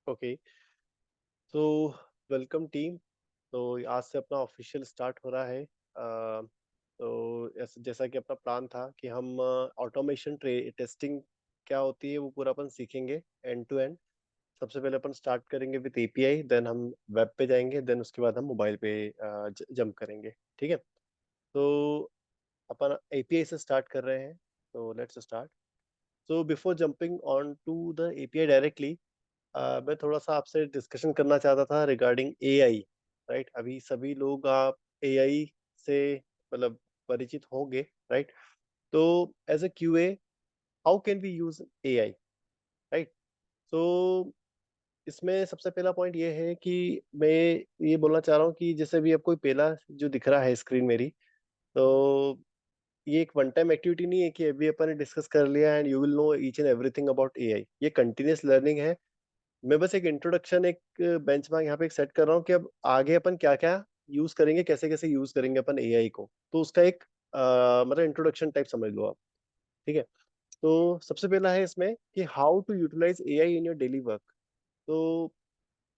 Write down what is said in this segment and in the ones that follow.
Okay. तो welcome team. तो आज से अपना ऑफिशियल स्टार्ट हो रहा है। तो जैसा कि अपना प्लान था कि हम ऑटोमेशन टेस्टिंग क्या होती है वो पूरा अपन सीखेंगे एंड टू एंड। सबसे पहले अपन स्टार्ट करेंगे विद एपीआई, देन हम वेब पे जाएंगे, देन उसके बाद हम मोबाइल पे जंप करेंगे। ठीक है। तो अपन एपीआई से स्टार्ट कर रहे हैं। तो let's start. So before jumping on to the API directly, मैं थोड़ा सा आपसे डिस्कशन करना चाहता था रिगार्डिंग एआई। राइट, अभी सभी लोग आप एआई से मतलब परिचित होंगे। राइट। तो as a QA, how can we use AI? Right. तो इसमें सबसे पहला पॉइंट ये है कि मैं ये बोलना चाह रहा हूँ कि जैसे भी आपको पहला जो दिख रहा है स्क्रीन मेरी, तो ये एक वन टाइम एक्टिविटी नहीं है कि अभी अपन ने डिस्कस कर लिया and you will know each and everything about AI. ये कंटिन्यूस लर्निंग है। मैं बस एक इंट्रोडक्शन, एक बेंचमार्क यहाँ पे एक सेट कर रहा हूँ कि अब आगे अपन क्या क्या यूज करेंगे, कैसे कैसे यूज करेंगे अपन एआई को। तो उसका एक मतलब इंट्रोडक्शन टाइप समझ लो आप। ठीक है। तो सबसे पहला है इसमें कि how to utilize AI in your daily work. तो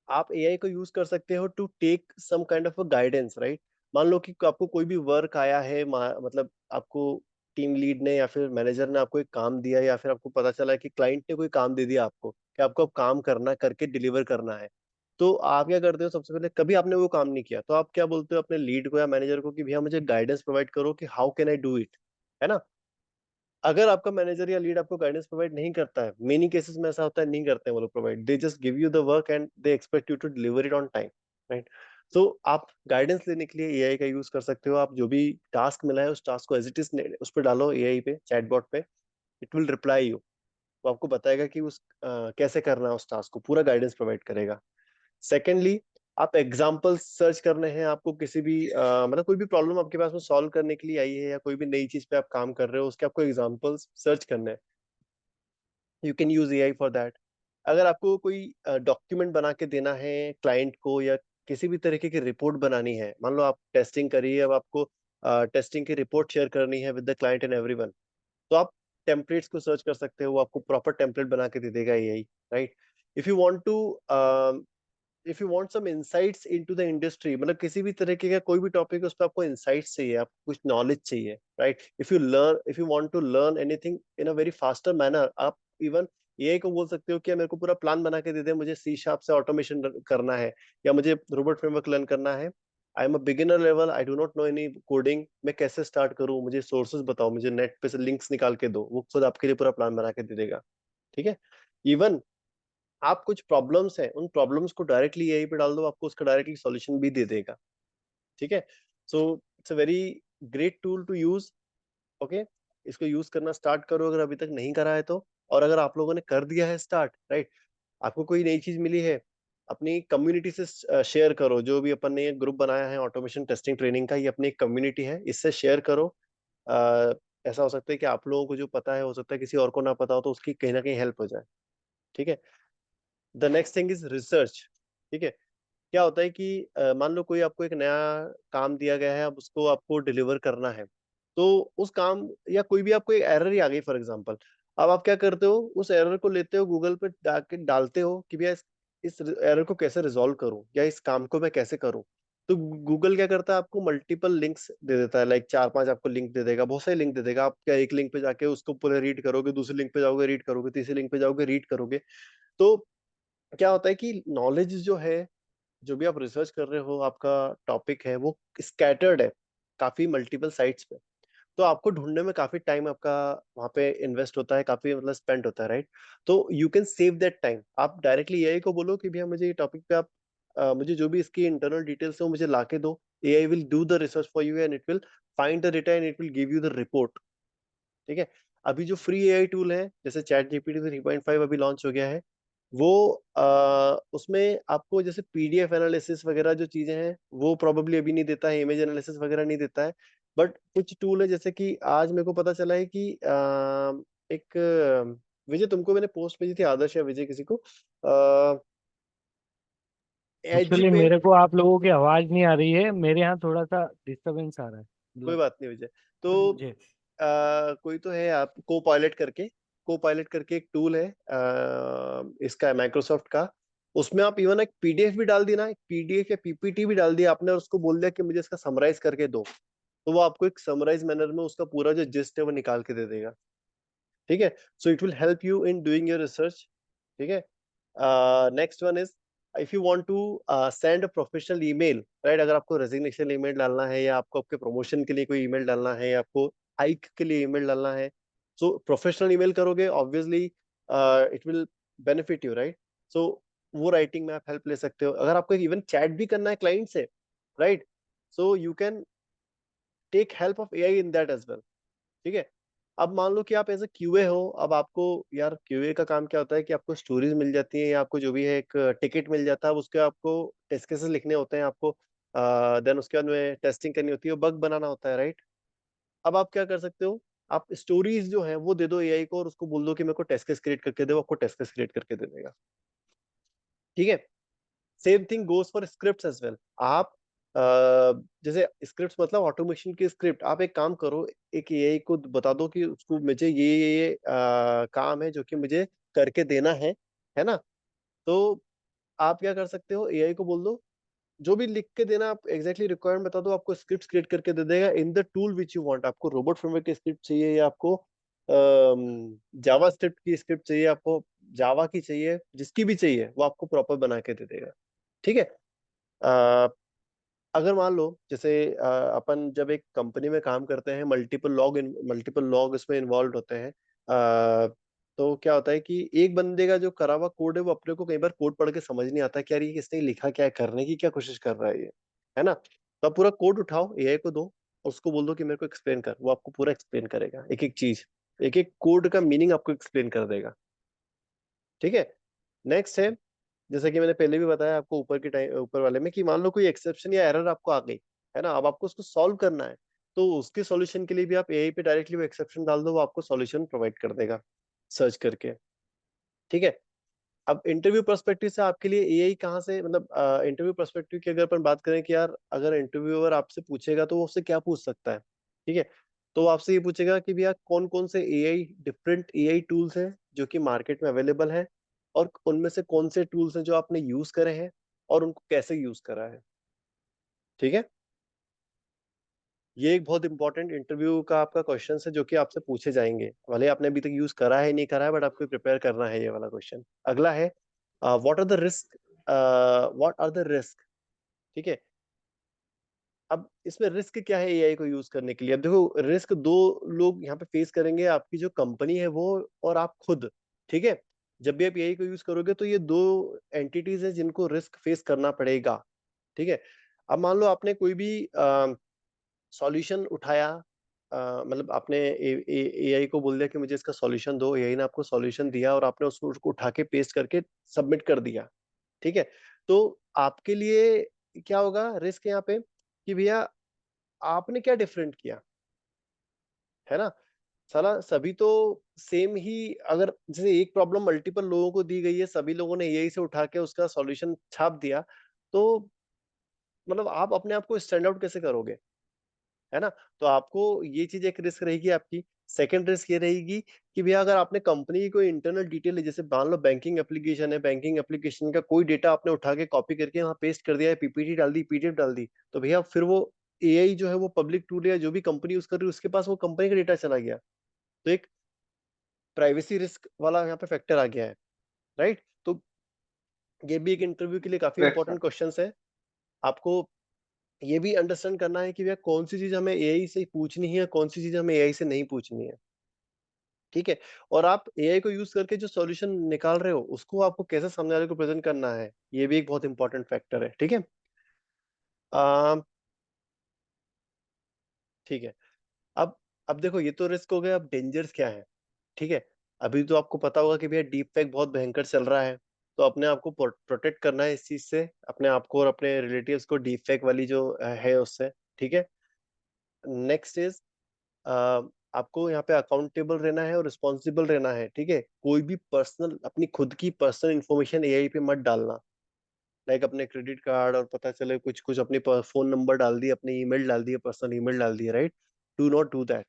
आप एआई को यूज कर सकते हो to take some kind of a guidance. Right. मान लो कि आपको कोई भी वर्क आया है, मतलब आपको टीम लीड ने या फिर मैनेजर ने आपको एक काम दिया, या फिर आपको पता चला कि क्लाइंट ने कोई काम दे दिया आपको कि आपको अब काम करना करके डिलीवर करना है। तो आप क्या करते हो? सबसे पहले कभी आपने वो काम नहीं किया तो आप क्या बोलते हो अपने लीड को या मैनेजर को कि भैया मुझे गाइडेंस प्रोवाइड करो कि how can I do it. है ना? अगर आपका मैनेजर या लीड आपको गाइडेंस प्रोवाइड नहीं करता है, मेनी केसेस में ऐसा होता है, नहीं करते हैं वो लोग provide, they just give you the work and they expect you to deliver it on time. Right. So आप गाइडेंस लेने के लिए एआई का यूज कर सकते हो। आप जो भी टास्क मिला है उस टास्क को एज इट इज उस पर डालो, एआई पे, चैटबॉट पे। It will reply you. वो आपको बताएगा कि कैसे करना है, उस टास्क को पूरा गाइडेंस प्रोवाइड करेगा। सेकेंडली, आप एग्जाम्पल सर्च करने हैं आपको, किसी भी मतलब कोई भी प्रॉब्लम आपके पास में सॉल्व करने के लिए आई है, या कोई भी नई चीज पे आप काम कर रहे हो, उसके आपको एग्जाम्पल्स सर्च करने हैं। You can use AI for that. अगर आपको कोई डॉक्यूमेंट बना के देना है क्लाइंट को, या किसी भी तरीके की रिपोर्ट बनानी है, मान लो आप टेस्टिंग करिए, अब आपको टेस्टिंग की रिपोर्ट शेयर करनी है with the client and everyone, तो आप टेम्पलेट्स को सर्च कर सकते हो, वो आपको प्रॉपर टेम्पलेट बना के दे देगा AI. Right. If you want to if you want some insights into the industry, मतलब किसी भी तरीके का कोई भी टॉपिक है उस पर आपको इनसाइट्स चाहिए, आपको कुछ नॉलेज चाहिए। Right. If you want to learn anything in a very faster manner, आप इवन एआई को बोल सकते हो कि मेरे को पूरा प्लान बना के दे दे, मुझे सी शार्प से ऑटोमेशन करना है, या मुझे रोबोट फ्रेमवर्क लर्न करना है। I am a beginner level, I do not know any coding, मैं कैसे स्टार्ट करूं, मुझे सोर्सेज बताओ, मुझे नेट पे से लिंक्स निकाल के दो, वो खुद आपके लिए पूरा प्लान बना के दे देगा। ठीक है। इवन आप कुछ प्रॉब्लम्स हैं, उन प्रॉब्लम्स को डायरेक्टली एआई पे डाल दो, आपको उसका डायरेक्टली सॉल्यूशन भी दे देगा। ठीक है। So it's a very great tool to use. Okay. इसको यूज करना स्टार्ट करो अगर अभी तक नहीं करा है तो। और अगर आप लोगों ने कर दिया है स्टार्ट, राइट, आपको कोई नई चीज मिली है, अपनी कम्युनिटी से शेयर करो। जो भी अपन ने ग्रुप बनाया है ऑटोमेशन टेस्टिंग ट्रेनिंग का, ये अपनी एक कम्युनिटी है, इससे शेयर करो। अ, ऐसा हो सकता है कि आप लोगों को जो पता है, हो सकता है किसी और को ना पता हो, तो उसकी कहीं ना कहीं हेल्प हो जाए। ठीक है। The next thing is research. ठीक है। क्या होता है कि मान लो कोई आपको एक नया काम दिया गया है, अब उसको आपको डिलीवर करना है। तो उस काम, या कोई भी आपको एक एरर ही आ गई फॉर एग्जांपल, अब आप क्या करते हो? उस एरर को लेते हो, गूगल पे जाके डालते हो कि भैया इस एरर को कैसे रिजॉल्व करूं, या इस काम को मैं कैसे करूं। तो गूगल क्या करता है, आपको मल्टीपल लिंक्स दे देता है, लाइक चार पांच आपको लिंक दे देगा, बहुत सारे लिंक दे देगा। आप क्या एक लिंक पे जाके उसको पूरे रीड करोगे, दूसरे लिंक पे जाओगे रीड करोगे, तीसरे लिंक पे जाओगे रीड करोगे। तो क्या होता है कि नॉलेज जो है, जो भी आप रिसर्च कर रहे हो, आपका टॉपिक है, वो स्कैटर्ड है काफी मल्टीपल साइट्स पे। तो आपको ढूंढने में काफी टाइम आपका वहां पे इन्वेस्ट होता है, काफी मतलब स्पेंड होता है। राइट। तो you can save that time. आप डायरेक्टली एआई को बोलो कि भैया मुझे ये टॉपिक पे आप मुझे जो भी इसकी इंटरनल डिटेल्स है वो मुझे ला के दो। AI will do the research for you and it will find the data and it will give you the report. ठीक है। अभी जो फ्री एआई टूल है, जैसे चैट जीपीटी 3.5 अभी लॉन्च हो गया है, वो उसमें आपको जैसे पीडीएफ एनालिसिस वगैरह जो चीजें हैं वो प्रोबेबली अभी नहीं देता है, इमेज एनालिसिस वगैरह नहीं देता है। बट कुछ टूल है, जैसे कि आज मेरे को पता चला है कि एक विजय, तुमको मैंने पोस्ट भेजी थी, आदर्श या विजय किसी को, एज एक्चुअली पे। मेरे को आप लोगों की आवाज नहीं आ रही है, मेरे यहाँ थोड़ा सा डिस्टरबेंस आ रहा है कोई मतलब। बात नहीं विजय। तो जी। कोई तो है, आप को पायलट करके एक टूल है, इसका है माइक्रोसॉफ्ट का। उसमें आप इवन एक पीडीएफ भी डाल दी ना, एक पीडीएफ या पीपीटी भी डाल दिया आपने और उसको बोल दिया कि मुझे इसका समराइज करके दो, तो वो आपको एक समराइज मैनर में उसका पूरा जो जिस्ट है वो निकाल के दे देगा। ठीक है, so it will help you in doing your research. ठीक है, next one is, if you want to send a professional email, right, अगर आपको रेजिग्नेशन ईमेल डालना है या आपको आपके प्रमोशन के लिए कोई ईमेल डालना है या आपको हाइक के लिए ईमेल डालना है, सो प्रोफेशनल ईमेल करोगे obviously it will benefit you, right. So वो राइटिंग में आप हेल्प ले सकते हो। अगर आपको इवन चैट भी करना है क्लाइंट से, right, so you can take help of AI in that as well. ठीक है, अब मान लो कि आप एज ए क्यूए हो, अब आपको, यार क्यूए का काम क्या होता है कि आपको स्टोरीज मिल जाती है या आपको जो भी है एक टिकट मिल जाता है, अब उसके आपको टेस्ट केसेस लिखने होते हैं आपको, देन उसके बाद में टेस्टिंग करनी होती है, बग बनाना होता है, राइट। अब आप क्या कर सकते हो, आप स्टोरीज जो है वो दे दो एआई को और उसको बोल दो कि मेरे को टेस्ट केस क्रिएट करके दे, वो आपको टेस्ट केस क्रिएट करके दे देगा। ठीक है, same thing goes for scripts as well. आप जैसे स्क्रिप्ट्स मतलब ऑटोमेशन की स्क्रिप्ट, आप एक काम करो, एक एआई को बता दो कि उसको मुझे ये काम है जो कि मुझे करके देना है ना। तो आप क्या कर सकते हो, एआई को बोल दो जो भी लिख के देना, आप एग्जैक्टली रिक्वायरमेंट बता दो, आपको स्क्रिप्ट क्रिएट करके दे देगा in the tool which you want. आपको रोबोट फ्रेमवर्क की स्क्रिप्ट चाहिए या आपको जावा स्क्रिप्ट की स्क्रिप्ट चाहिए, आपको जावा की चाहिए, जिसकी भी चाहिए वो आपको प्रॉपर बना के दे देगा। ठीक है, अ, अगर मान लो जैसे अपन जब एक कंपनी में काम करते हैं, मल्टीपल लॉग इसमें इन्वॉल्व होते हैं, तो क्या होता है कि एक बंदे का जो करा हुआ कोड है वो अपने को कई बार कोड पढ़ के समझ नहीं आता कि यार ये किसने लिखा, क्या है, करने की क्या कोशिश कर रहा है ये, है ना। तो आप पूरा कोड उठाओ एआई को दो और उसको बोल दो कि मेरे को एक्सप्लेन कर, वो आपको पूरा एक्सप्लेन करेगा, एक एक चीज, एक एक कोड का मीनिंग आपको एक्सप्लेन कर देगा। ठीक है, नेक्स्ट है, जैसा कि मैंने पहले भी बताया आपको ऊपर के टाइम ऊपर वाले में, कि मान लो कोई एक्सेप्शन या एरर आपको आ गई, है ना, अब आपको उसको सॉल्व करना है, तो उसके सॉल्यूशन के लिए भी आप एआई पे डायरेक्टली वो एक्सेप्शन डाल दो, वो आपको सॉल्यूशन प्रोवाइड कर देगा सर्च करके। ठीक है, अब इंटरव्यू पर्सपेक्टिव से आपके लिए एआई कहाँ से, मतलब इंटरव्यू पर्सपेक्टिव की अगर अपन बात करें कि यार अगर इंटरव्यूअर आपसे पूछेगा तो वो उससे क्या पूछ सकता है। ठीक है, तो वो आपसे ये पूछेगा कि भैया कौन कौन से एआई, डिफरेंट एआई टूल्स हैं जो कि मार्केट में अवेलेबल है, और उनमें से कौन से टूल्स हैं जो आपने यूज करे हैं और उनको कैसे यूज करा है। ठीक है, ये एक बहुत इंपॉर्टेंट इंटरव्यू का आपका क्वेश्चन है जो कि आपसे पूछे जाएंगे, भले आपने अभी तक यूज करा है नहीं करा है, बट आपको प्रिपेयर करना है ये वाला क्वेश्चन। अगला है, what are the risk, what are the risk. ठीक है, अब इसमें रिस्क क्या है एआई को यूज करने के लिए। अब देखो, रिस्क दो लोग यहाँ पे फेस करेंगे, आपकी जो कंपनी है वो और आप खुद। ठीक है, जब भी आप एआई को यूज करोगे तो ये दो एंटिटीज हैं जिनको रिस्क फेस करना पड़ेगा। ठीक है, अब मान लो आपने कोई भी सॉल्यूशन उठाया, मतलब आपने एआई को बोल दिया कि मुझे इसका सॉल्यूशन दो, एआई ने आपको सॉल्यूशन दिया और आपने उसको उठा के पेस्ट करके सबमिट कर दिया। ठीक है, तो आपके लिए क्या होगा रिस्क यहाँ पे, कि भैया आपने क्या डिफरेंट किया, है ना। साला सभी तो सेम ही, अगर जैसे एक प्रॉब्लम मल्टीपल लोगों को दी गई है, सभी लोगों ने एआई से उठा के उसका सॉल्यूशन छाप दिया, तो मतलब आप अपने आप को स्टैंड आउट कैसे करोगे, है ना। तो आपको ये चीज एक रिस्क रहेगी आपकी। सेकंड रिस्क ये रहेगी कि भैया अगर आपने कंपनी की कोई इंटरनल डिटेल है, जैसे मान लो बैंकिंग एप्लीकेशन है, बैंकिंग एप्लीकेशन का कोई डेटा आपने उठा के कॉपी करके वहां पेस्ट कर दिया है, पीपीटी डाल दी, पीडीएफ डाल दी, तो भैया फिर वो एआई जो है वो पब्लिक टूल या जो भी कंपनी यूज कर रही है उसके पास वो कंपनी का डेटा चला गया, तो एक प्राइवेसी रिस्क वाला यहाँ पे फैक्टर आ गया है, राइट। तो ये भी एक इंटरव्यू के लिए काफी करेक्ट सर। इंपॉर्टेंट क्वेश्चन है। आपको ये भी अंडरस्टैंड करना है कि भैया कौन सी चीज हमें एआई से पूछनी है, कौन सी चीज हमें एआई से नहीं पूछनी है। ठीक है, और आप एआई को यूज करके जो सॉल्यूशन निकाल रहे हो उसको आपको कैसे सामने वाले को प्रेजेंट करना है, ये भी एक बहुत इंपॉर्टेंट फैक्टर है। ठीक है, अम, ठीक है, अब देखो ये तो रिस्क हो गया, अब डेंजर्स क्या है। ठीक है, अभी तो आपको पता होगा कि भैया डीप फेक बहुत भयंकर चल रहा है, तो अपने आप को प्रोटेक्ट करना है इस चीज से, अपने आप को और अपने रिलेटिव्स को डीप फेक वाली जो है उससे। ठीक है, नेक्स्ट इज, आपको यहाँ पे अकाउंटेबल रहना है और रिस्पॉन्सिबल रहना है। ठीक है, कोई भी पर्सनल, अपनी खुद की पर्सनल इंफॉर्मेशन एआई पे मत डालना, लाइक अपने क्रेडिट कार्ड और पता चले कुछ कुछ अपने फोन नंबर डाल दिए, अपने ईमेल डाल दिए, पर्सनल ईमेल डाल दिए, right. Do not do that.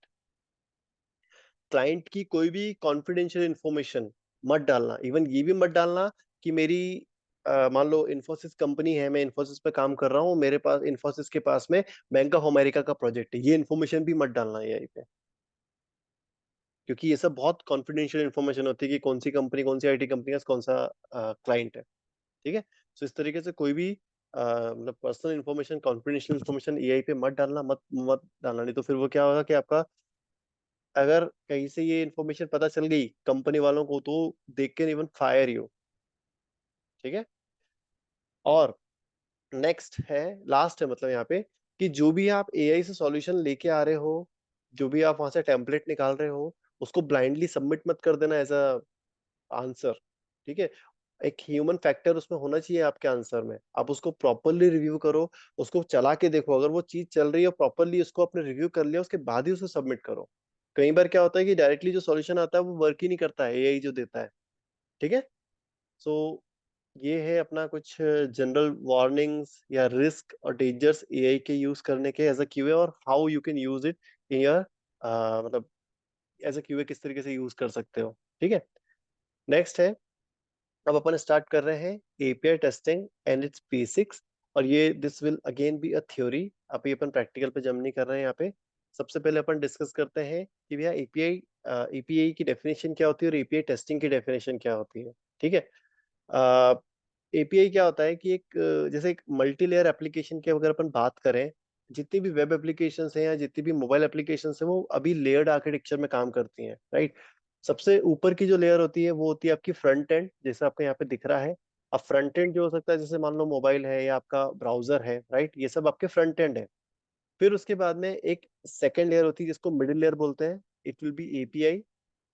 Client की कोई भी कॉन्फिडेंशियल इंफॉर्मेशन मत डालना, इवन ये भी मत डालना कि मेरी मान लो इन्फोसिस कंपनी है, मैं इन्फोसिस पे काम कर रहा हूँ, मेरे पास इन्फोसिस के पास में बैंक ऑफ अमेरिका का प्रोजेक्ट है, ये इन्फॉर्मेशन भी मत डालना है यहीं पे, क्योंकि ये सब बहुत कॉन्फिडेंशियल इन्फॉर्मेशन होती है कि कौन सी कंपनी, कौन सी आईटी कंपनी का कौन सा क्लाइंट है। ठीक है। तो इस तरीके से कोई भी मतलब personal information, confidential information AI पे मत डालना, मत मत डालना, नहीं तो फिर वो क्या होगा कि आपका, अगर कहीं से ये इन्फॉर्मेशन पता चल गई कंपनी वालों को, तो they can even fire you. ठीक है। और नेक्स्ट है, लास्ट है मतलब यहाँ पे, कि जो भी आप एआई से सॉल्यूशन लेके आ रहे हो, जो भी आप वहां से टेम्पलेट निकाल रहे हो, उसको ब्लाइंडली सबमिट मत कर देना एज अ आंसर। ठीक है। एक ह्यूमन फैक्टर उसमें होना चाहिए आपके आंसर में, आप उसको प्रॉपरली रिव्यू करो, उसको चला के देखो, अगर वो चीज चल रही है प्रॉपरली, उसको आपने रिव्यू कर लिया, उसके बाद ही उसको सबमिट करो। कई बार क्या होता है कि डायरेक्टली जो सॉल्यूशन आता है वो वर्क ही नहीं करता है, एआई जो देता है। ठीक है। सो ये है अपना कुछ जनरल वार्निंग्स या रिस्क और डेंजर्स एआई के यूज करने के एज अ क्यूए, और how you can use it in your, मतलब एज अ क्यूए किस तरीके से यूज कर सकते हो। ठीक है। नेक्स्ट है, अब अपन स्टार्ट कर रहे हैं API testing and it's basics. और ये this will again be a theory, अभी अपन प्रैक्टिकल पे जम नहीं कर रहे हैं यहाँ पे। सबसे पहले अपन डिस्कस करते हैं कि भैया एपीआई, एपीआई की डेफिनेशन क्या होती है और एपीआई टेस्टिंग की डेफिनेशन क्या होती है। ठीक है। एपीआई क्या होता है कि एक जैसे एक मल्टी लेयर एप्लीकेशन की अगर अपन बात करें, जितनी भी वेब एप्लीकेशंस हैं या जितनी भी मोबाइल एप्लीकेशंस हैं, वो अभी लेयर्ड आर्किटेक्चर में काम करती हैं, राइट। सबसे ऊपर की जो लेयर होती है वो होती है आपकी फ्रंट एंड, जैसे आपको यहाँ पे दिख रहा है। अब फ्रंट एंड जो हो सकता है, जैसे मान लो मोबाइल है या आपका ब्राउजर है, राइट, ये सब आपके फ्रंट एंड है। फिर उसके बाद में एक सेकेंड लेयर होती है जिसको मिडिल लेयर बोलते हैं, it will be API.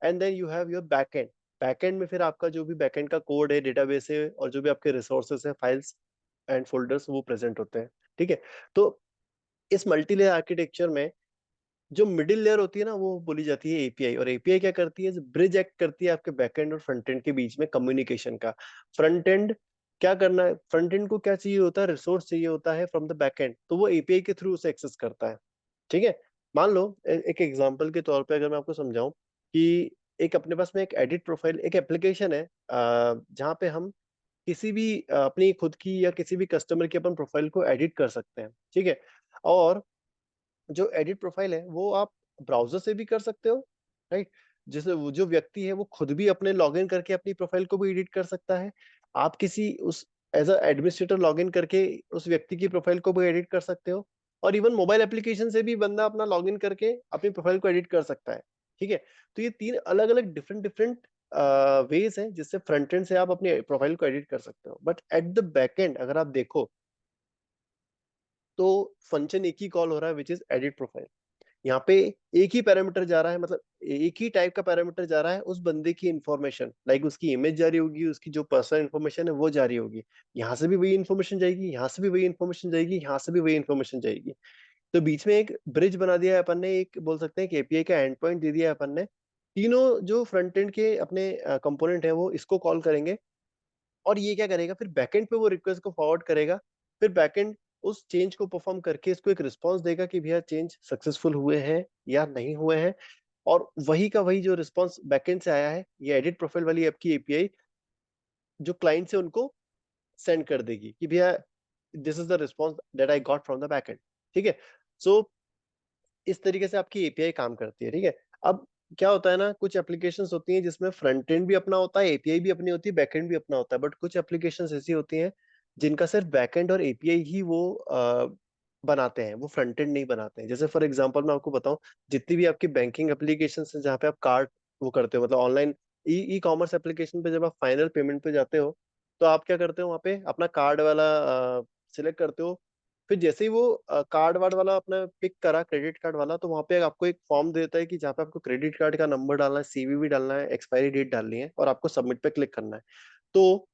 And then you have your backend. Backend में फिर आपका जो भी बैकएंड का कोड है, डेटाबेस है, और जो भी आपके रिसोर्सेस है, फाइल्स एंड फोल्डर्स, वो प्रेजेंट होते हैं। ठीक है। तो इस मल्टी लेयर आर्किटेक्चर में जो मिडिल लेयर होती है ना, वो बोली जाती है एपीआई। और एपीआई क्या करती है, ब्रिज एक्ट करती है आपके बैकएंड और फ्रंट एंड के बीच में कम्युनिकेशन का। फ्रंट एंड क्या करना है, फ्रंट एंड को क्या चाहिए होता है, रिसोर्स चाहिए होता है फ्रॉम द बैकएंड, तो वो एपीआई के थ्रू उसे एक्सेस करता है। ठीक है। मान लो एक एग्जांपल के तौर पे अगर मैं आपको समझाऊं कि एक अपने पास में एक एडिट प्रोफाइल, एक एप्लीकेशन है जहाँ पे हम किसी भी अपनी खुद की या किसी भी कस्टमर की अपन प्रोफाइल को एडिट कर सकते हैं। ठीक है। और जो एडिट प्रोफाइल है वो आप ब्राउजर से भी कर सकते हो, राइट। जैसे वो जो व्यक्ति है वो खुद भी अपने लॉगिन करके अपनी प्रोफाइल को भी एडिट कर सकता है। आप किसी उस एज अ एडमिनिस्ट्रेटर लॉगिन करके उस व्यक्ति की प्रोफाइल को भी एडिट कर सकते हो। और इवन मोबाइल एप्लीकेशन से भी बंदा अपना लॉगिन करके अपनी प्रोफाइल को एडिट कर सकता है। ठीक है। तो ये तीन अलग अलग डिफरेंट डिफरेंट वेज हैं जिससे फ्रंट एंड से आप अपनी प्रोफाइल को एडिट कर सकते हो। But at the back and अगर आप देखो, तो फंक्शन एक ही कॉल हो रहा है, विच इज एडिट प्रोफाइल। यहाँ पे एक ही पैरामीटर जा रहा है, मतलब एक ही टाइप का पैरामीटर जा रहा है, उस बंदे की इंफॉर्मेशन, लाइक उसकी इमेज जारी होगी, उसकी जो पर्सनल इंफॉर्मेशन है वो जारी होगी। यहाँ से भी वही इंफॉर्मेशन जाएगी, यहाँ से भी वही इंफॉर्मेशन जाएगी, यहाँ से भी वही इंफॉर्मेशन जाएगी। तो बीच में एक ब्रिज बना दिया है अपन ने, एक बोल सकते हैं कि एपीआई का एंड पॉइंट दे दिया है अपन ने। तीनों जो फ्रंट एंड के अपने कंपोनेंट है वो इसको कॉल करेंगे, और ये क्या करेगा, फिर बैकएंड पे वो रिक्वेस्ट को फॉरवर्ड करेगा। फिर बैकएंड उस चेंज को परफॉर्म करके इसको एक रिस्पांस देगा कि भैया चेंज सक्सेसफुल हुए हैं या नहीं हुए हैं। और वही का वही जो रिस्पांस बैकएंड से आया है, ये एडिट प्रोफाइल वाली आपकी एपीआई जो क्लाइंट से उनको सेंड कर देगी कि भैया this is the response that I got from the backend. ठीक है। सो इस तरीके से आपकी एपीआई काम करती है। ठीक है। अब क्या होता है ना, कुछ एप्लीकेशंस होती हैं जिसमें फ्रंट एंड भी अपना होता है, एपीआई भी अपनी होती है, बैक एंड भी अपना होता है। बट कुछ एप्लीकेशंस ऐसी होती हैं जिनका सिर्फ बैक एंड और एपीआई ही वो बनाते हैं, वो फ्रंट एंड नहीं बनाते हैं। जैसे फॉर एग्जांपल मैं आपको बताऊं, जितनी भी आपकी बैंकिंग एप्लीकेशंस हैं जहाँ पे आप कार्ड वो करते हो, मतलब ऑनलाइन ई ई कॉमर्स एप्लीकेशन पे जब आप फाइनल पेमेंट पे जाते हो, तो आप क्या करते हो, वहाँ पे अपना कार्ड वाला सिलेक्ट करते हो। फिर जैसे ही वो कार्ड वार्ड वाला अपना पिक करा, क्रेडिट कार्ड वाला, तो वहां पे आपको एक फॉर्म देता है कि जहाँ पे आपको क्रेडिट कार्ड का नंबर डालना है, सीवीवी डालना है, एक्सपायरी डेट डालनी है, और आपको सबमिट पे क्लिक करना है। तो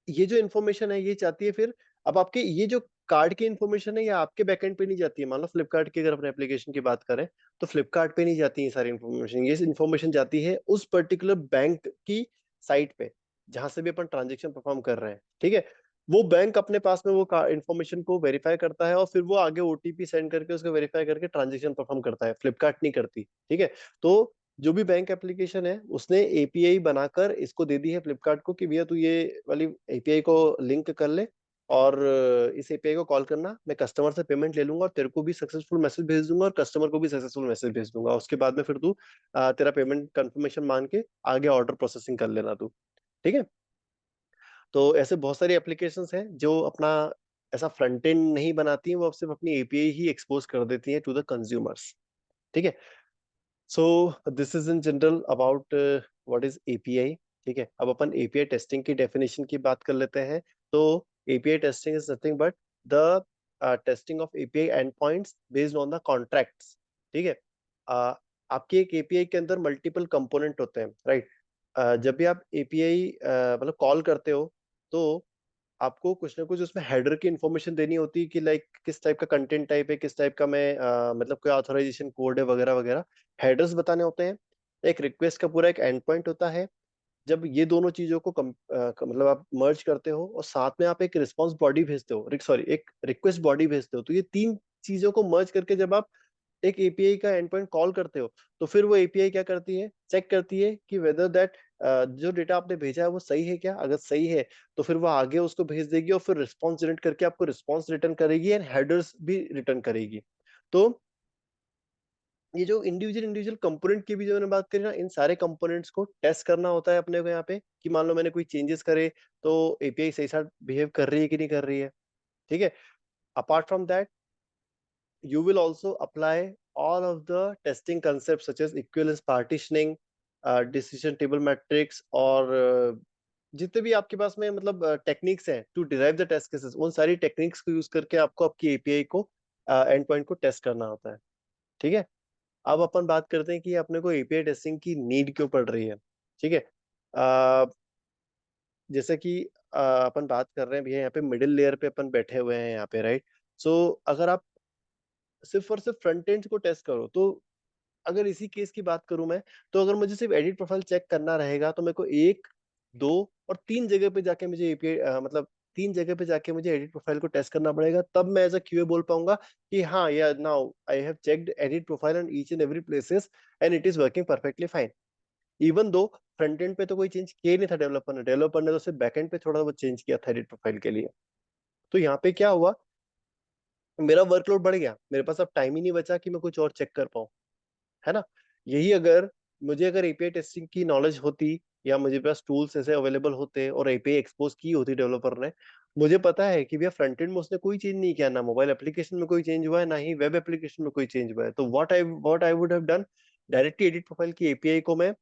ये जो इन्फॉर्मेशन है ये चाहती है फिर, अब आपके ये जो कार्ड की इन्फॉर्मेशन है ये आपके बैकएंड पे नहीं जाती है। मान लो फ्लिपकार्ट की अगर अपने एप्लीकेशन की बात करें, तो फ्लिपकार्ट पे नहीं जाती है सारी इन्फॉर्मेशन, ये इन्फॉर्मेशन जाती है उस पर्टिकुलर बैंक की साइट पे जहां से भी अपन ट्रांजेक्शन परफॉर्म कर रहे हैं। ठीक है। वो बैंक अपने पास में वो इन्फॉर्मेशन को वेरीफाई करता है, और फिर वो आगे ओटीपी सेंड करके उसको वेरीफाई करके ट्रांजेक्शन परफॉर्म करता है, फ्लिपकार्ट नहीं करती। ठीक है। तो जो भी बैंक एप्लीकेशन है उसने एपीआई बनाकर इसको दे दी है फ्लिपकार्ट को कि भैया तू ये वाली एपीआई को लिंक कर ले, और इस एपीआई को कॉल करना, मैं कस्टमर से पेमेंट ले लूंगा और तेरे को भी सक्सेसफुल मैसेज भेज दूंगा और कस्टमर को भी सक्सेसफुल मैसेज भेज दूंगा। उसके बाद में फिर तू तेरा पेमेंट कंफर्मेशन मान के आगे ऑर्डर प्रोसेसिंग कर लेना तू। ठीक है। तो ऐसे बहुत सारी एप्लीकेशंस हैं जो अपना ऐसा फ्रंट एंड नहीं बनाती हैं, वो सिर्फ अपनी एपीआई ही एक्सपोज कर देती हैं टू द कंज्यूमर्स। ठीक है। So this is in general about what is API. ठीक है, अब अपन एपीआई टेस्टिंग की डेफिनेशन की बात कर लेते हैं। तो API testing is nothing but the testing of API and points based on the contracts. ठीक है। आपकी एक एपीआई के अंदर मल्टीपल कंपोनेंट होते हैं, राइट। जब भी आप एपीआई मतलब कॉल करते हो, तो आपको कुछ ना कुछ उसमें हेडर की इंफॉर्मेशन देनी होती है कि लाइक किस टाइप का कंटेंट टाइप है, किस टाइप का मैं मतलब कोई ऑथराइजेशन कोड है वगैरह वगैरह, हेडर्स बताने होते हैं। एक रिक्वेस्ट का पूरा एक एंड पॉइंट होता है। जब ये दोनों चीजों को मतलब आप मर्ज करते हो और साथ में आप एक रिस्पांस बॉडी भेजते हो, सॉरी एक रिक्वेस्ट बॉडी भेजते हो, तो ये तीन चीजों को मर्ज करके जब आप एक एपीआई का एंड पॉइंट कॉल करते हो, तो फिर वो एपीआई क्या करती है, चेक करती है कि वेदर दैट जो डेटा आपने भेजा है वो सही है क्या। अगर सही है तो फिर वो आगे उसको भेज देगी और फिर रिस्पॉन्स जनरेट करके आपको रिस्पॉन्स रिटर्न करेगी एंड हेडर्स भी रिटर्न करेगी। तो ये जो इंडिविजुअल इंडिविजुअल कंपोनेंट की भी जो मैंने बात करी ना, इन सारे कंपोनेंट्स को टेस्ट करना होता है अपने को यहाँ पे, कि मान लो मैंने कोई चेंजेस करे तो एपीआई सही साथ बिहेव कर रही है कि नहीं कर रही है। ठीक है। Apart from that, you will also apply all of the testing concepts such as equivalence partitioning, decision table metrics, और जितने भी आपके पास में मतलब टेक्निक्स हैं to derive the test cases, उन सारी टेक्निक्स को यूज करके आपको आपकी एपीआई को एंड पॉइंट को टेस्ट करना होता है। ठीक है। अब अपन बात करते हैं कि अपने को एपीआई टेस्टिंग की नीड क्यों पड़ रही है। ठीक है। अ, जैसे कि अपन बात कर रहे हैं भैया यहाँ पे मिडिल लेयर पे अपन बैठे हुए हैं यहाँ पे, राइट। सो अगर आप सिर्फ और सिर्फ फ्रंट एंड को टेस्ट करो, तो अगर इसी केस की बात करूं मैं, तो अगर मुझे सिर्फ एडिट प्रोफाइल चेक करना रहेगा तो मेरे को एक, दो और तीन जगह पे जाके मुझे एपीआई मतलब तीन जगह पे जाके मुझे एडिट प्रोफाइल को टेस्ट करना पड़ेगा, तब मैं एज अ क्यूए बोल पाऊंगा कि हाँ या now I have checked edit profile on each and every places and it is working perfectly fine. Even though front end पे तो कोई चेंज किया ही नहीं था डेवलपर ने तो सिर्फ बैक एंड पे थोड़ा बहुत चेंज किया था एडिट प्रोफाइल के लिए। तो यहाँ पे क्या हुआ, मेरा वर्कलोड बढ़ गया, मेरे पास अब टाइम ही नहीं बचा कि मैं कुछ और चेक कर पाऊँ, है ना। यही अगर मुझे अगर एपीआई टेस्टिंग की नॉलेज होती, या मुझे पास टूल्स ऐसे अवेलेबल होते और एपीआई एक्सपोज की होती डेवलपर ने, मुझे पता है कि भैया फ्रंट एंड में उसने कोई चेंज नहीं किया, ना मोबाइल एप्लीकेशन में कोई चेंज हुआ है, ना ही वेब एप्लीकेशन में कोई चेंज हुआ है, तो what I would have done, directly edit profile की एपीआई को मैं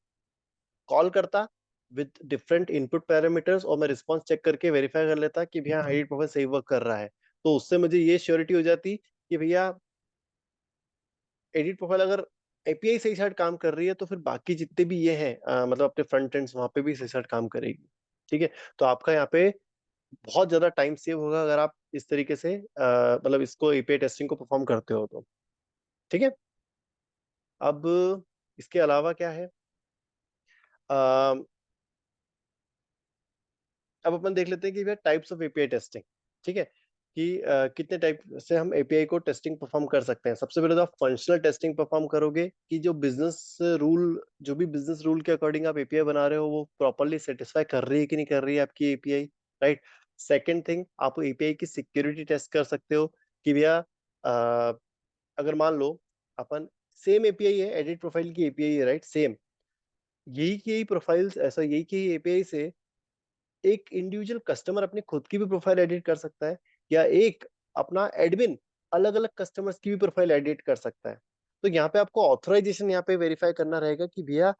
कॉल करता विद डिफरेंट इनपुट पैरामीटर्स, और मैं रिस्पॉन्स चेक करके वेरीफाई कर लेता कि भैया एडिट प्रोफाइल सही वर्क कर रहा है। तो उससे मुझे ये श्योरिटी हो जाती कि भैया एडिट प्रोफाइल अगर एपीआई सही साइड काम कर रही है तो फिर बाकी जितने भी ये हैं मतलब अपने फ्रंट एंड्स वहां पे भी सही साइड काम करेगी। ठीक है। तो आपका यहाँ पे बहुत ज्यादा टाइम सेव होगा अगर आप इस तरीके से मतलब इसको एपीआई टेस्टिंग को परफॉर्म करते हो तो। ठीक है। अब इसके अलावा क्या है, अब अपन देख लेते हैं कि भैया टाइप्स ऑफ एपीआई टेस्टिंग। ठीक है, कि कितने टाइप से हम एपीआई को टेस्टिंग परफॉर्म कर सकते हैं। सबसे पहले तो आप फंक्शनल टेस्टिंग परफॉर्म करोगे कि जो भी बिजनेस रूल के अकॉर्डिंग आप एपीआई बना रहे हो वो प्रॉपरली सेटिस्फाई कर रही है कि नहीं कर रही है आपकी एपीआई, राइट। सेकेंड थिंग, आप एपीआई की सिक्योरिटी टेस्ट कर सकते हो कि भैया अगर मान लो अपन सेम एपीआई है, एडिट प्रोफाइल की एपीआई है, राइट, सेम यही की प्रोफाइल्स ऐसा यही की एपीआई से एक इंडिविजुअल कस्टमर अपनी खुद की भी प्रोफाइल एडिट कर सकता है, या एक अपना एडमिन अलग अलग कस्टमर्स की भी प्रोफाइल एडिट कर सकता है। तो यहाँ पे आपको ऑथराइजेशन यहाँ पे वेरीफाई करना रहेगा कि भैया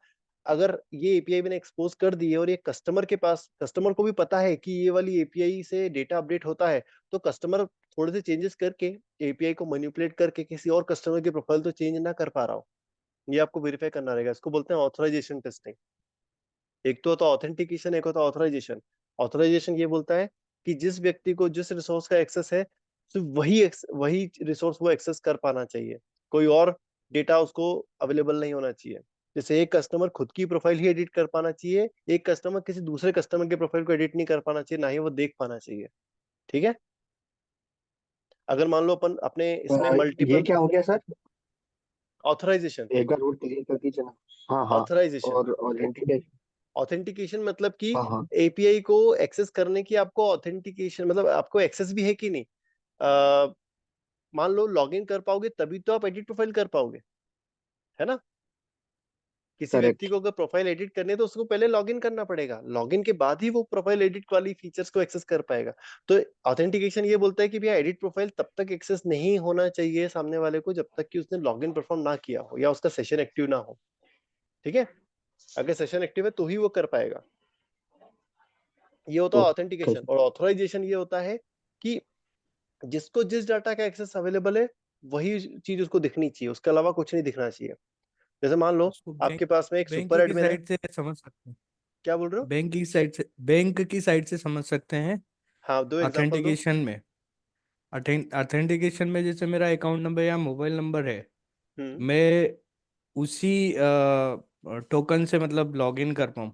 अगर ये एपीआई मैंने एक्सपोज कर दी है और ये कस्टमर को भी पता है कि ये वाली एपीआई से डेटा अपडेट होता है, तो कस्टमर थोड़े से चेंजेस करके एपीआई को मैनिपुलेट करके किसी और कस्टमर की प्रोफाइल तो चेंज ना कर पा रहा हो। ये आपको वेरीफाई करना रहेगा, इसको बोलते हैं ऑथराइजेशन टेस्टिंग। एक तो होता है ऑथेंटिकेशन, एक होता है ऑथराइजेशन। ऑथराइजेशन ये बोलता है कि जिस व्यक्ति को जिस रिसोर्स का एक्सेस है, सिर्फ वही रिसोर्स वो एक्सेस कर पाना चाहिए, कोई और डेटा उसको अवेलेबल नहीं होना चाहिए। जैसे एक कस्टमर खुद की प्रोफाइल ही एडिट कर पाना चाहिए, एक कस्टमर किसी दूसरे कस्टमर के प्रोफाइल को एडिट नहीं कर पाना चाहिए, ना ही वो देख पाना चाहिए। ठीक है। अगर मान लो अपन अपने इसमें ये मल्टीपल क्या हो गया सर? ऑथराइजेशन, एक बार रूल क्लियर कर दीजिए ना। हाँ हाँ। ऑथराइजेशन। और ऑथेंटिकेशन। ऑथेंटिकेशन मतलब कि हाँ हाँ। एपीआई को एक्सेस करने की आपको ऑथेंटिकेशन मतलब आपको एक्सेस भी है कि नहीं। मान लो लॉगिन कर पाओगे तभी तो आप एडिट प्रोफाइल कर पाओगे, है ना। किसी व्यक्ति करेक्ट। को अगर प्रोफाइल एडिट करनी है तो उसको पहले लॉगिन करना पड़ेगा, लॉगिन के बाद ही वो प्रोफाइल एडिट वाली फीचर्स को एक्सेस कर पाएगा। तो ऑथेंटिकेशन ये बोलता है कि भैया एडिट प्रोफाइल तब तक एक्सेस नहीं होना चाहिए सामने वाले को जब तक कि उसने लॉगिन परफॉर्म ना किया हो या उसका सेशन एक्टिव ना हो। ठीक है, अगर सेशन एक्टिव है तो ही वो कर पाएगा। ये होता है ओके। ऑथेंटिकेशन। और ऑथराइजेशन ये होता है कि जिसको जिस डाटा का एक्सेस अवेलेबल है वही चीज उसको दिखनी चाहिए, उसके अलावा कुछ नहीं दिखना चाहिए। जैसे मान लो उसको आपके बैंक पास में एक बैंक सुपर की एडमिन है। साइड से समझ सकते हैं। क्या बोल रहे हो? बैंक की साइड से समझ सकते हैं। हाँ, दो एग्जांपल दो। ऑथेंटिकेशन में ऑथेंटिकेशन में जैसे मेरा अकाउंट नंबर या मोबाइल नंबर है, हम्म। मैं उसी टोकन से मतलब लॉगिन कर पाऊँ।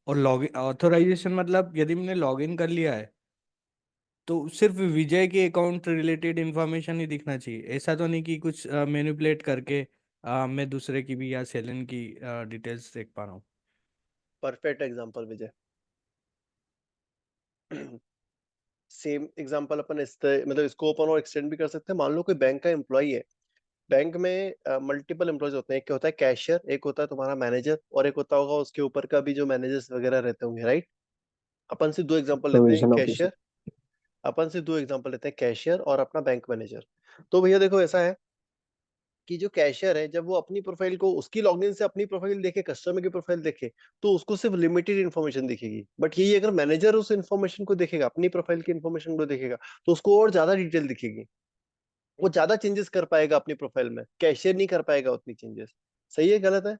और लॉगिन ऑथराइजेशन मतलब यदि मैंने लॉगिन कर लिया है तो सिर्फ विजय के अकाउंट रिलेटेड इंफॉर्मेशन ही दिखना चाहिए। ऐसा तो नहीं कि कुछ मैनिपुलेट करके मैं दूसरे की भी या सेलन की डिटेल्स देख पा रहा हूँ। परफेक्ट एग्जांपल विजय। सेम एग्जांपल अपन मतलब इसको अपन और एक्सटेंड भी कर सकते हैं। मान लो कोई बैंक का एम्प्लॉय है। बैंक में मल्टीपल एम्प्लॉयज होते हैं, एक क्या होता है कैशियर, एक होता है तुम्हारा मैनेजर, और एक होता होगा उसके ऊपर का भी जो मैनेजर्स वगैरह रहते होंगे, राइट। अपन से दो एग्जांपल लेते हैं, प्रोविजन ऑफिसर। कैशियर। अपन से दो एग्जांपल लेते हैं, कैशियर और अपना बैंक मैनेजर। तो भैया देखो ऐसा है कि जो कैशियर है जब वो अपनी प्रोफाइल को उसकी लॉगिन से अपनी प्रोफाइल देखे, कस्टमर की प्रोफाइल देखे, तो उसको सिर्फ लिमिटेड इन्फॉर्मेशन दिखेगी। बट यही अगर मैनेजर उस इन्फॉर्मेशन को देखेगा, अपनी प्रोफाइल की इन्फॉर्मेशन को देखेगा, तो उसको और ज्यादा डिटेल दिखेगी। वो ज्यादा चेंजेस कर पाएगा अपनी प्रोफाइल में, कैशियर नहीं कर पाएगा उतनी चेंजेस। सही है गलत है?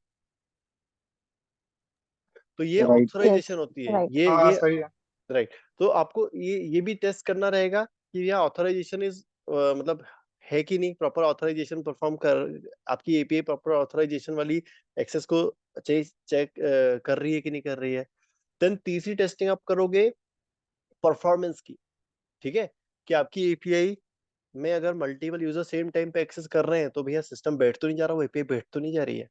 तो ये राइट। यस, ऑथराइजेशन होती है, राइट। ये सही है। राइट। तो आपको ये भी टेस्ट करना रहेगा कि यह ऑथराइजेशन इज मतलब है कि नहीं, प्रॉपर ऑथराइजेशन परफॉर्म कर, आपकी एपीआई प्रॉपर ऑथराइजेशन वाली एक्सेस को चेक कर रही है कि नहीं कर रही है। देन तीसरी टेस्टिंग आप करोगे परफॉर्मेंस की। ठीक है, कि आपकी एपीआई में अगर मल्टीपल यूजर सेम टाइम पे एक्सेस कर रहे हैं तो भैया सिस्टम बैठ तो नहीं जा रहा, वो एपीआई बैठ तो नहीं जा रही है।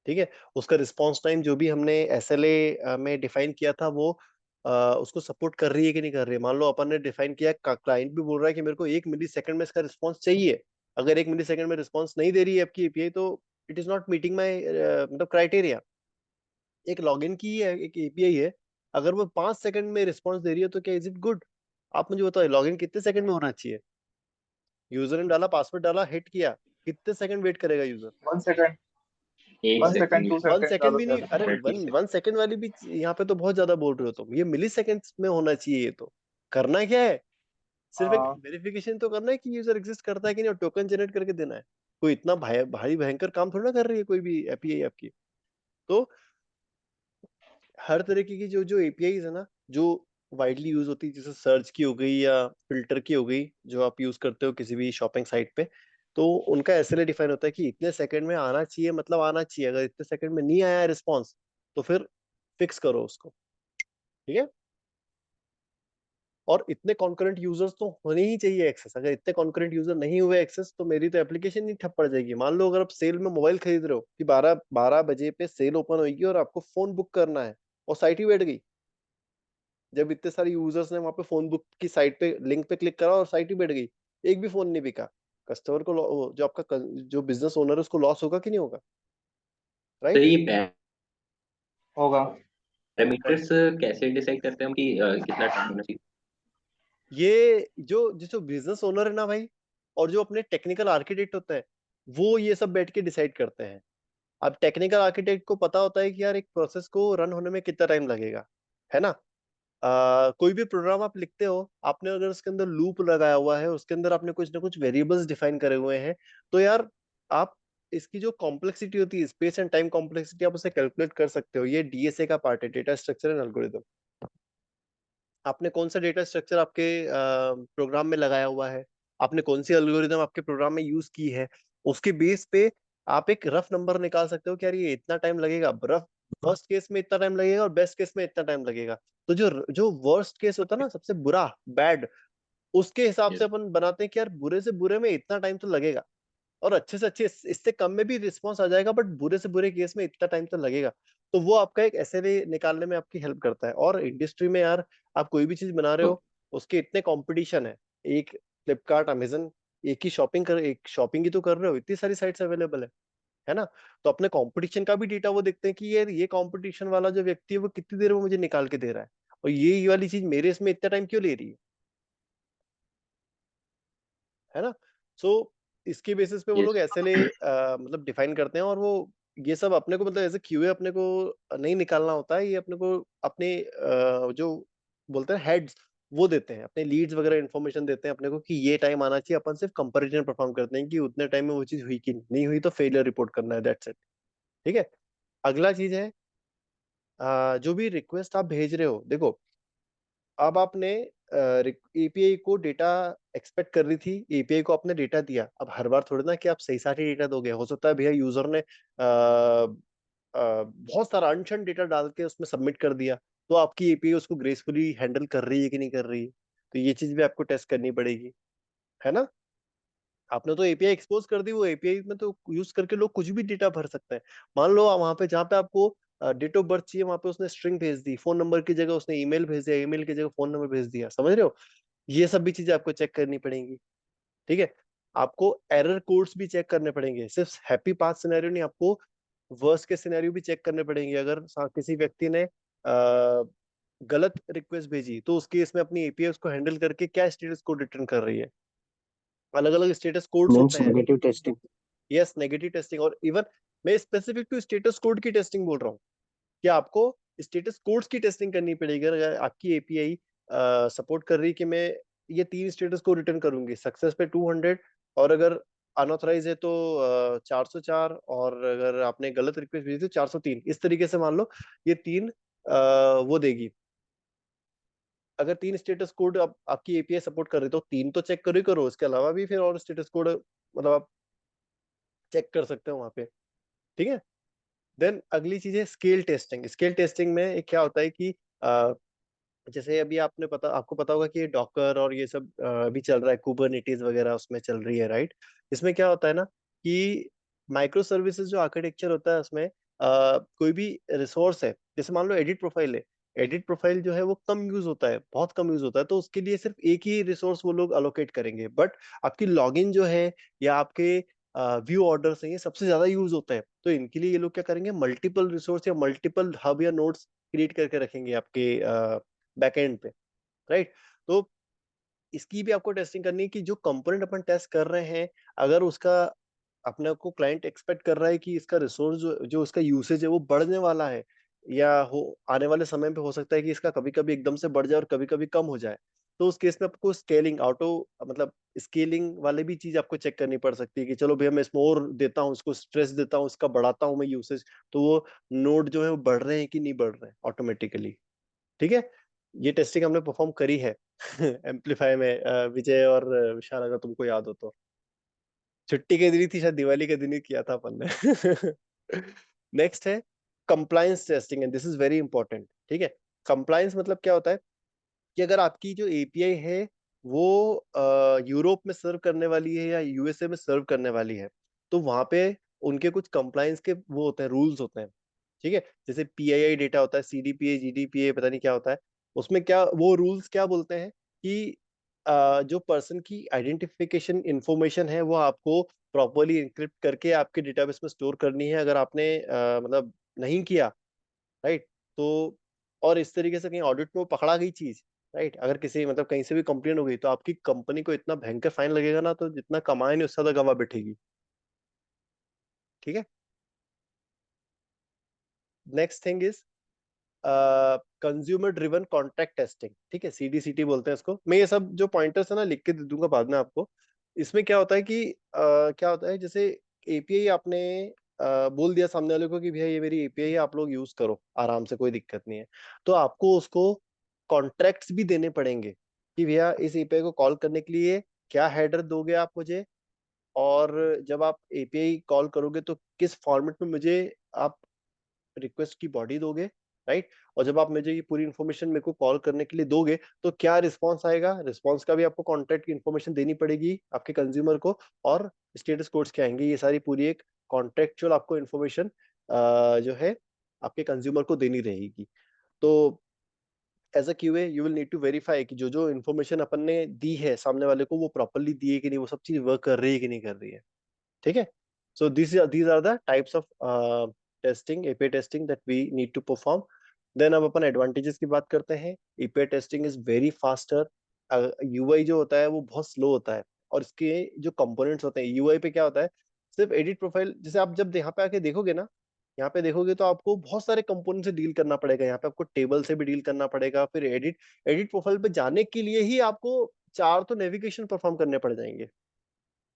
ठीक है, उसका रिस्पांस टाइम जो भी हमने एसएलए में डिफाइन किया था वो उसको सपोर्ट कर रही है कि नहीं कर रही है। मान लो अपन ने डिफाइन किया, क्लाइंट भी बोल रहा है कि मेरे को 1 मिली सेकंड में इसका रिस्पांस चाहिए। अगर 1 मिली सेकंड में रिस्पांस नहीं दे रही है आपकी एपीआई तो it is not meeting my मतलब क्राइटेरिया। एक लॉगिन की है, एक एपीआई है, अगर वो 5 सेकंड में रिस्पांस दे रही है तो क्या इज इट गुड? आप मुझे बताओ लॉगिन कितने सेकंड में होना चाहिए? यूजर ने डाला, पासवर्ड डाला, हिट किया, कितने सेकंड वेट करेगा यूजर? 1 सेकंड, एक 1 सेकंड, सेकंड 2 सेकंड, सेकंड ज्यादा भी से नहीं, ज्यादा। अरे 30 वन सेकंड वाली भी यहाँ पे तो बहुत ज्यादा बोल रहे हो तुम। ये मिली सेकेंड्स में होना चाहिए। ये तो करना क्या है, सिर्फ एक हाँ वेरिफिकेशन तो करना है कि यूजर एग्जिस्ट करता है कि नहीं, और टोकन जनरेट करके देना है। कोई इतना भारी भयंकर काम थोड़ा ना कर रही है कोई भी एपीआई आपकी। तो हर तरीके की जो जो एपीआई है ना, जो वाइडली यूज होती है, जैसे सर्च की हो गई या फिल्टर की हो गई, जो आप यूज करते हो किसी भी शॉपिंग साइट पे, तो उनका एसएलए डिफाइन होता है कि इतने सेकंड में आना चाहिए, मतलब आना चाहिए। अगर इतने सेकंड में नहीं आया रिस्पॉन्स तो फिर फिक्स करो उसको। ठीक है, और इतने कॉन्करेंट यूजर्स तो होने ही चाहिए एक्सेस। अगर इतने कॉन्करेंट यूजर नहीं हुए एक्सेस तो मेरी तो एप्लीकेशन ही ठप पड़ जाएगी। मान लो अगर आप सेल में मोबाइल खरीद रहे हो कि 12 बजे पे सेल ओपन होगी और आपको फोन बुक करना है, और साइट ही बैठ गई, जब इतने सारे यूजर्स ने वहां पे फोन बुक की साइट पे लिंक पे क्लिक करा और साइट ही बैठ गई, एक भी फोन नहीं बिका, कस्टमर को जो आपका जो बिजनेस ओनर है उसको लॉस होगा कि नहीं होगा? तो राइट। ये होगा। पैरामीटर्स कैसे डिसाइड करते हैं हम कि कितना टाइम होना चाहिए? ये जो जो बिजनेस ओनर है ना भाई, और जो अपने टेक्निकल आर्किटेक्ट होते हैं, वो ये सब बैठ के डिसाइड करते हैं। अब टेक्निकल आर्किटेक्ट को पता होता है कि यार एक प्रोसेस को रन होने में कितना टाइम लगेगा, है ना। कोई भी प्रोग्राम आप लिखते हो, आपने अगर उसके अंदर लूप लगाया हुआ है, उसके अंदर आपने कुछ ना कुछ वेरिएबल्स डिफाइन करे हुए हैं, तो यार आप इसकी जो कॉम्प्लेक्सिटी होती है, स्पेस एंड टाइम कॉम्प्लेक्सिटी, आप उसे कैलकुलेट कर सकते हो। ये डीएसए का पार्ट है, डेटा स्ट्रक्चर एंड एल्गोरिथम। आपने कौन सा डेटा स्ट्रक्चर आपके प्रोग्राम में लगाया हुआ है, आपने कौन सी एल्गोरिदम आपके प्रोग्राम में यूज की है, उसके बेस पे आप एक रफ नंबर निकाल सकते हो कि यार ये इतना टाइम लगेगा, रफ फर्स्ट केस में इतना टाइम लगेगा और बेस्ट केस में इतना टाइम लगेगा। तो जो जो वर्स्ट केस होता है ना, सबसे बुरा, बैड, उसके हिसाब से Yes. अपन बनाते हैं कि यार बुरे से बुरे में इतना टाइम तो लगेगा। और अच्छे से अच्छे इससे कम में भी रिस्पॉन्स आ जाएगा, बट बुरे से बुरे केस में इतना टाइम तो लगेगा। तो वो आपका एक एसएलए निकालने में आपकी हेल्प करता है। और इंडस्ट्री में यार आप कोई भी चीज बना रहे तो हो, उसके इतने कंपटीशन है। एक फ्लिपकार्ट, अमेजन, एक शॉपिंग ही तो कर रहे हो, इतनी सारी साइट्स अवेलेबल है ना। तो अपने कंपटीशन का भी डेटा वो देखते हैं कि यार ये कंपटीशन वाला जो व्यक्ति है वो कितनी देर में मुझे निकाल के दे रहा है, और ये वाली चीज मेरे इसमें इतना टाइम क्यों ले रही है ना। सो इसके बेसिस पे वो लोग यस। एसएलए मतलब डिफाइन करते हैं। और वो ये सब अपने को मतलब एज ए क्यूए अपने को नहीं निकालना होता है, ये अपने को अपने जो बोलते हैं हेड्स, वो देते हैं, अपने लीड्स वगैरह इन्फॉर्मेशन देते हैं अपने को कि ये टाइम आना चाहिए। अपन सिर्फ कंपैरिजन परफॉर्म करते हैं कि उतने टाइम में वो चीज हुई कि नहीं हुई, तो फेलियर रिपोर्ट करना है, दैट्स इट। ठीक है। अगला चीज है जो भी रिक्वेस्ट आप भेज रहे हो, देखो अब आपने एपीआई को डेटा एक्सपेक्ट कर रही थी, एपीआई को आपने डेटा दिया। अब हर बार थोड़ी ना कि आप सही सारी डेटा दोगे, हो सकता है भैया यूजर ने बहुत सारा अनशन डेटा डाल के उसमें सबमिट कर दिया, तो आपकी एपीआई उसको ग्रेसफुली हैंडल कर रही है कि नहीं कर रही है। तो ये चीज भी आपको टेस्ट करनी पड़ेगी, है ना। आपने तो एपीआई एक्सपोज कर दी, वो एपीआई में तो यूज करके लोग कुछ भी डेटा भर सकते हैं। मान लो वहां पे जहाँ पे आपको डेट ऑफ बर्थ चाहिए, वहां पे उसने स्ट्रिंग भेज दी, फोन नंबर की जगह उसने ईमेल भेज दिया, ईमेल की जगह फोन नंबर भेज दिया, समझ रहे हो। ये सब भी चीजें आपको चेक करनी पड़ेंगी। ठीक है। आपको एरर कोड्स भी चेक करने पड़ेंगे, सिर्फ हैप्पी पाथ सिनेरियो नहीं, आपको वर्स्ट के सिनेरियो भी चेक करने पड़ेंगे। अगर किसी व्यक्ति ने गलत रिक्वेस्ट भेजी, तो उस केस में अपनी एपीआई उसको हैंडल करके क्या स्टेटस कोड रिटर्न कर रही है। अलग अलग स्टेटस कोड्स होते मीन्स हैं। Negative testing. Yes, negative testing. और इवन मैं स्पेसिफिक टू स्टेटस कोड की टेस्टिंग बोल रहा हूँ कि आपको स्टेटस कोड्स की टेस्टिंग करनी पड़ेगी। अगर आपकी एपीआई सपोर्ट कर रही है कि मैं ये 3 स्टेटस को रिटर्न करूंगी, सक्सेस पे 200, और अगर अनऑथराइज है तो 404, और अगर आपने गलत रिक्वेस्ट भेजी तो 403, इस तरीके से मान लो ये 3 वो देगी। अगर 3 स्टेटस कोड आपकी एपीआई सपोर्ट कर रही है, तो 3 तो चेक करो ही करो, इसके अलावा भी फिर और स्टेटस कोड मतलब आप चेक कर सकते हो वहां पे। ठीक है। देन अगली चीज है स्केल टेस्टिंग। स्केल टेस्टिंग में एक क्या होता है कि जैसे अभी आपको पता होगा कि ये डॉकर और ये सब अभी चल रहा है, कुबरनेटीज वगैरह उसमें चल रही है, राइट। इसमें क्या होता है ना कि माइक्रो सर्विसेज जो आर्किटेक्चर होता है उसमें कोई भी रिसोर्स है, जैसे मान लो एडिट प्रोफाइल है, एडिट प्रोफाइल जो है वो कम यूज होता है, बहुत कम यूज होता है, तो उसके लिए सिर्फ एक ही रिसोर्स वो लोग अलोकेट करेंगे। बट आपकी लॉगिन जो है या आपके व्यू ऑर्डर्स हैं, ये सबसे ज्यादा यूज होता है, तो इनके लिए ये लोग क्या करेंगे, मल्टीपल रिसोर्स या मल्टीपल हब या नोड्स क्रिएट करके रखेंगे आपके बैकएंड पे, राइट। तो इसकी भी आपको टेस्टिंग करनी है कि जो कंपोनेंट अपन टेस्ट कर रहे हैं, अगर उसका अपने को क्लाइंट एक्सपेक्ट कर रहा है कि इसका रिसोर्स जो उसका यूसेज है वो बढ़ने वाला है, या हो आने वाले समय पे हो सकता है कि इसका कभी कभी एकदम से बढ़ जाए और कभी कभी कम हो जाए, तो उस केस में आपको स्केलिंग ऑटो मतलब स्केलिंग वाले भी चीज आपको चेक करनी पड़ सकती है कि चलो भैया मैं इसमें और देता हूँ, इसको स्ट्रेस देता हूँ, इसका बढ़ाता हूँ मैं यूसेज, तो वो नोड जो है वो बढ़ रहे हैं कि नहीं बढ़ रहे हैं ऑटोमेटिकली। ठीक है। ये टेस्टिंग हमने परफॉर्म करी है एम्पलीफाई में, विजय और विशाल, अगर तुमको याद हो तो। छुट्टी के दिन ही थी शायद, दिवाली के दिन ही किया था अपन ने नेक्स्ट है compliance testing, and this is very important. ठीक है। कंप्लायंस मतलब क्या होता है कि अगर आपकी जो एपीआई है वो यूरोप में सर्व करने वाली है या यूएसए में सर्व करने वाली है, तो वहां पे उनके कुछ कंप्लायंस के वो होते हैं, रूल्स होते हैं। ठीक है। जैसे पीआईआई डेटा होता है, सीडीपीए, जीडीपीए, पता नहीं क्या होता है, उसमें क्या वो रूल्स क्या बोलते हैं कि जो पर्सन की आइडेंटिफिकेशन इंफॉर्मेशन है वो आपको प्रॉपरली एन्क्रिप्ट करके आपके डेटाबेस में स्टोर करनी है। अगर आपने मतलब नहीं किया, राइट, तो और इस तरीके से कहीं ऑडिट में वो पकड़ा गई चीज, राइट, अगर किसी मतलब कहीं से भी कंप्लेन हो गई, तो आपकी कंपनी को इतना भयंकर फाइन लगेगा ना, तो जितना कमाए नहीं उससे ज्यादा गवा बैठेगी। ठीक है। Next thing is consumer driven contract testing. ठीक है, सीडीसीटी बोलते हैं इसको। मैं ये सब जो पॉइंटर्स है ना लिख के दे दूंगा बाद में आपको। इसमें क्या होता है कि क्या होता है, जैसे एपीआई आपने बोल दिया सामने वाले को कि भैया ये मेरी एपीआई है, आप लोग यूज करो आराम से, कोई दिक्कत नहीं है, तो आपको उसको कॉन्ट्रैक्ट्स भी देने पड़ेंगे कि भैया इस एपीआई को कॉल करने के लिए क्या हेडर दोगे आप मुझे, और जब आप एपीआई कॉल करोगे तो किस फॉर्मेट में मुझे आप रिक्वेस्ट की बॉडी दोगे, राइट। और जब आप मुझे ये पूरी इन्फॉर्मेशन मेरे को कॉल करने के लिए दोगे तो क्या रिस्पॉन्स आएगा, रिस्पॉन्स का भी आपको कॉन्टैक्ट की इन्फॉर्मेशन देनी पड़ेगी आपके कंज्यूमर को, और स्टेटस कोड्स क्या आएंगे, ये सारी पूरी एक कॉन्टेक्चुअल आपको इन्फॉर्मेशन जो है आपके कंज्यूमर को देनी रहेगी। तो as a QA you will need to verify कि जो जो इन्फॉर्मेशन अपन ने दी है सामने वाले को वो प्रॉपरली दी है कि नहीं, वो सब चीज वर्क कर रही है कि नहीं कर रही है। ठीक है। सो these are the types of testing, API testing that we need to perform. Then अब अपन एडवांटेजेस की बात करते हैं। API testing is very faster. UI जो होता है वो बहुत स्लो होता है, और इसके जो कंपोनेंट्स होते हैं यूआई पे क्या होता है, सिर्फ एडिट प्रोफाइल, जैसे आप जब यहाँ पे आके देखोगे ना, यहाँ पे देखोगे तो आपको बहुत सारे कंपोनेंट से डील करना पड़ेगा। यहाँ पे आपको टेबल से भी डील करना पड़ेगा, फिर एडिट एडिट प्रोफाइल पे जाने के लिए ही आपको 4 तो नेविगेशन परफॉर्म करने पड़ जाएंगे,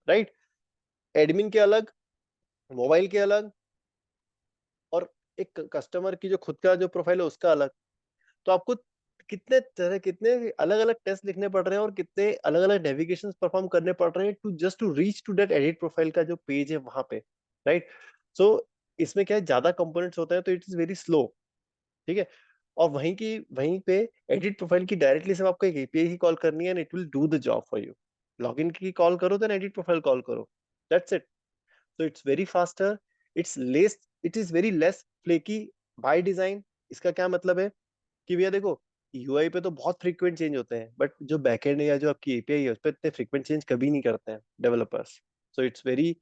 राइट। एडमिन के अलग, मोबाइल के अलग, और एक कस्टमर की जो खुद का जो प्रोफाइल है उसका अलग। तो आपको कितने तरह, कितने अलग अलग टेस्ट लिखने पड़ रहे हैं और कितने अलग अलग नेविगेशन परफॉर्म करने पड़ रहे हैं to just to reach to that edit profile का जो पेज है वहां पे, राइट। सो इसमें क्या है, ज्यादा कंपोनेंट्स होते हैं तो इट इज वेरी स्लो। ठीक है। और वहीं पे एडिट प्रोफाइल की डायरेक्टली सिर्फ आपको एक एपीआई ही कॉल करनी है and it will do the job for you. Login की कॉल करो देन एडिट प्रोफाइल कॉल करो, that's it. So it's very faster, it is very less flaky by design। इसका क्या मतलब है कि भैया देखो, यूआई पे तो बहुत फ्रीक्वेंट चेंज होते हैं, बट जो बैकएंड या जो आपकी एपीआई है उस पर इतने फ्रीक्वेंट चेंज कभी नहीं करते हैं developers. So it's very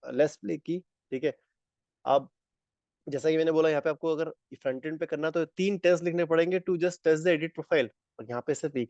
less flaky. ठीक है। अब जैसा कि मैंने बोला, यहाँ पे आपको अगर फ्रंट एंड पे करना तो 3 टेस्ट लिखने पड़ेंगे to just test the edit profile, और यहाँ पे सिर्फ एक ही